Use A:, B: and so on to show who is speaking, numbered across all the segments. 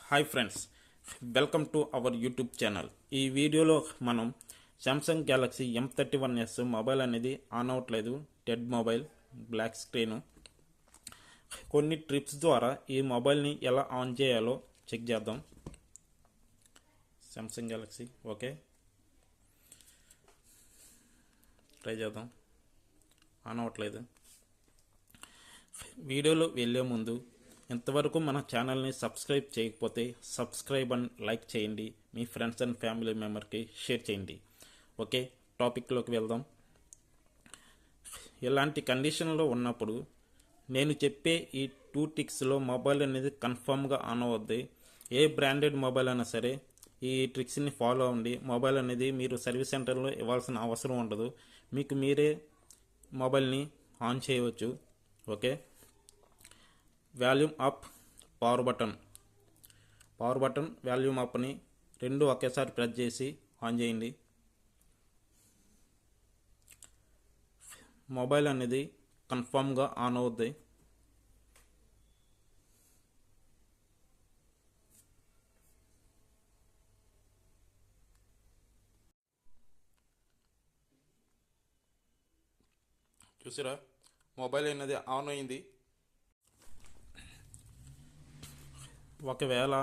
A: Hi friends, welcome to our YouTube channel. ఈ వీడియోలో మనం శాంసంగ్ గ్యాలక్సీ M31s మొబైల్ అనేది ఆన్ అవ్వట్లేదు. Dead mobile, black screen. కొన్ని ట్రిప్స్ ద్వారా ఈ మొబైల్ని ఎలా ఆన్ చేయాలో చెక్ చేద్దాం. శాంసంగ్ గ్యాలక్సీ ఓకే, ట్రై చేద్దాం. ఆన్ అవ్వట్లేదు. వీడియోలో వెళ్ళే ముందు ఇంతవరకు మన ఛానల్ని సబ్స్క్రైబ్ చేయకపోతే సబ్స్క్రైబ్ అండ్ లైక్ చేయండి. మీ ఫ్రెండ్స్ అండ్ ఫ్యామిలీ మెంబర్కి షేర్ చేయండి. ఓకే, టాపిక్లోకి వెళ్దాం. ఇలాంటి కండిషన్లో ఉన్నప్పుడు నేను చెప్పే ఈ 2 టిక్స్లో మొబైల్ అనేది కన్ఫామ్గా ఆన్ అవ్వద్ది. ఏ బ్రాండెడ్ మొబైల్ అయినా సరే ఈ ట్రిక్స్ని ఫాలో అవ్వండి. మొబైల్ అనేది మీరు సర్వీస్ సెంటర్లో ఇవ్వాల్సిన అవసరం ఉండదు. మీకు మీరే మొబైల్ని ఆన్ చేయవచ్చు. Okay, volume up, power button volume అప్ని రెండు ఒకేసారి ప్రెస్ చేసి ఆన్ చేయండి. మొబైల్ అనేది కన్ఫామ్గా ఆన్ అవుద్ది. చూసారా, మొబైల్ అనేది ఆన్ అయింది. ఒకవేళ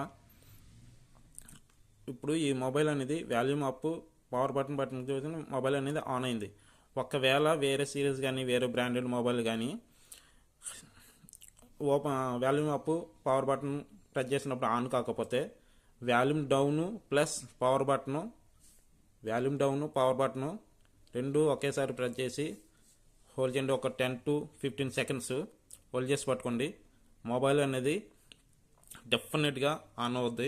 A: ఇప్పుడు ఈ మొబైల్ అనేది వాల్యూమ్ అప్, పవర్ బటన్ చూసి మొబైల్ అనేది ఆన్ అయింది. ఒకవేళ వేరే సిరీస్ కానీ వేరే బ్రాండెడ్ మొబైల్ కానీ volume up, power button press చేసినప్పుడు ఆన్ కాకపోతే volume down plus power button రెండు ఒకేసారి ప్రెస్ చేసి హోల్డ్ చేయండి. ఒక 10 to 15 సెకండ్స్ హోల్డ్ చేసి పట్టుకోండి. మొబైల్ అనేది డెఫినెట్గా ఆన్ అవుద్ది.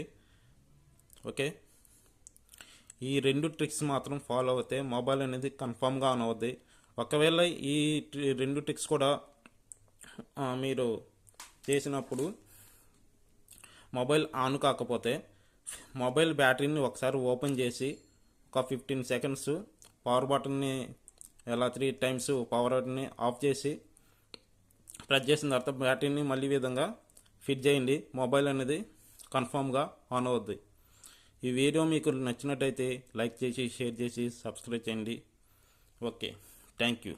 A: ఓకే, ఈ రెండు ట్రిక్స్ మాత్రం ఫాలో అవుతే మొబైల్ అనేది కన్ఫామ్గా ఆన్ అవుద్ది. ఒకవేళ ఈ రెండు ట్రిక్స్ కూడా మీరు చేసినప్పుడు మొబైల్ ఆన్ కాకపోతే మొబైల్ బ్యాటరీని ఒకసారి ఓపెన్ చేసి ఒక 15 సెకండ్స్ పవర్ బటన్ని 3 times పవర్ బటన్ని ఆఫ్ చేసి ప్రెస్ చేసిన తర్వాత బ్యాటరీని మళ్ళీ విధంగా ఫిట్ చేయండి. మొబైల్ అనేది కన్ఫామ్గా ఆన్ అవుద్ది. ఈ వీడియో మీకు నచ్చినట్టయితే లైక్ చేసి, షేర్ చేసి, సబ్స్క్రైబ్ చేయండి. Okay, thank you.